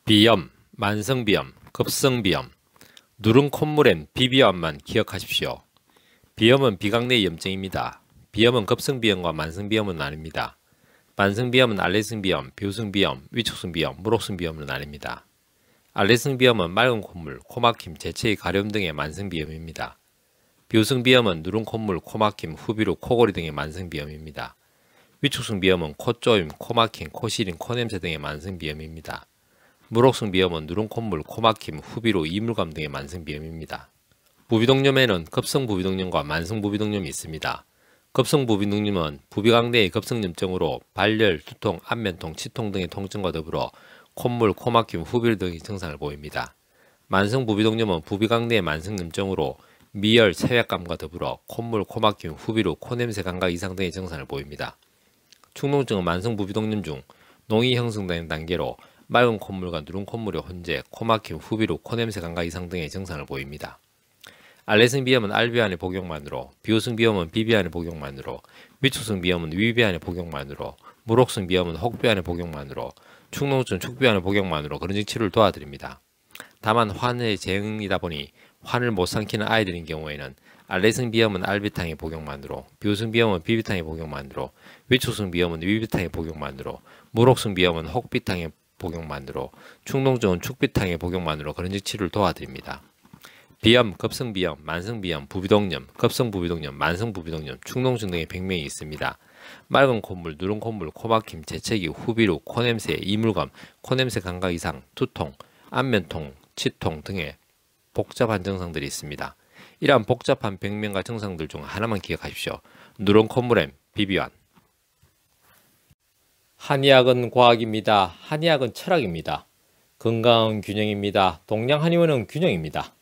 비염, 만성비염, 급성비염, 누른 콧물엔 비비암만 기억하십시오. 비염은 비강 내 염증입니다. 비염은 급성비염과 만성비염은 아닙니다. 만성비염은 알레르기성 비염, 위축성 비염, 무록성 비염은 나뉩니다. 알레르기성 비염은 맑은 콧물, 코막힘, 재채기, 가려움 등의 만성비염입니다. 비유성 비염은 누른 콧물, 코막힘, 후비루, 코골이 등의 만성비염입니다. 위축성 비염은 코쪼임, 코막힘, 코시린, 코냄새 등의 만성비염입니다. 무록성 비염은 누른 콧물, 코막힘, 후비루, 이물감 등의 만성비염입니다. 부비동염에는 급성 부비동염과 만성 부비동염이 있습니다. 급성 부비동염은 부비강 내의 급성염증으로 발열, 두통, 안면통, 치통 등의 통증과 더불어 콧물, 코막힘, 후비루 등의 증상을 보입니다. 만성 부비동염은 부비강 내의 만성염증으로 미열, 체외감과 더불어 콧물, 코막힘, 후비루, 코냄새, 감각 이상 등의 증상을 보입니다. 축농증은 만성 부비동염 중 농이 형성되는 단계로 맑은 콧물과 누른 콧물의 혼재, 코막힘, 후비루, 코냄새, 감각 이상 등의 증상을 보입니다. 알레르기성 비염은 알비안의 복용만으로, 비유성 비염은 비비안의 복용만으로, 위축성 비염은 위비안의 복용만으로, 무록성 비염은 혹비안의 복용만으로, 축농증은 축비안의 복용만으로 그런 치료를 도와드립니다. 다만 환의 재응이다 보니 환을 못 삼키는 아이들인 경우에는 알레르기성 비염은 알비탕의 복용만으로, 비유성 비염은 비비탕의 복용만으로, 위축성 비염은 위비탕의 복용만으로, 무록성 비염은 혹비탕의 복용만으로, 축농증은 축비탕의 복용만으로 그런 치료를 도와드립니다. 비염, 급성비염, 만성비염, 부비동염, 급성부비동염, 만성부비동염, 축농증 등의 병명이 있습니다. 맑은 콧물, 누른 콧물, 코막힘, 재채기, 후비루, 코냄새, 이물감, 코냄새 감각 이상, 두통, 안면통, 치통 등의 복잡한 증상들이 있습니다. 이러한 복잡한 병명과 증상들 중 하나만 기억하십시오. 누른 콧물엔 비비안. 한의학은 과학입니다. 한의학은 철학입니다. 건강은 균형입니다. 동양 한의원은 균형입니다.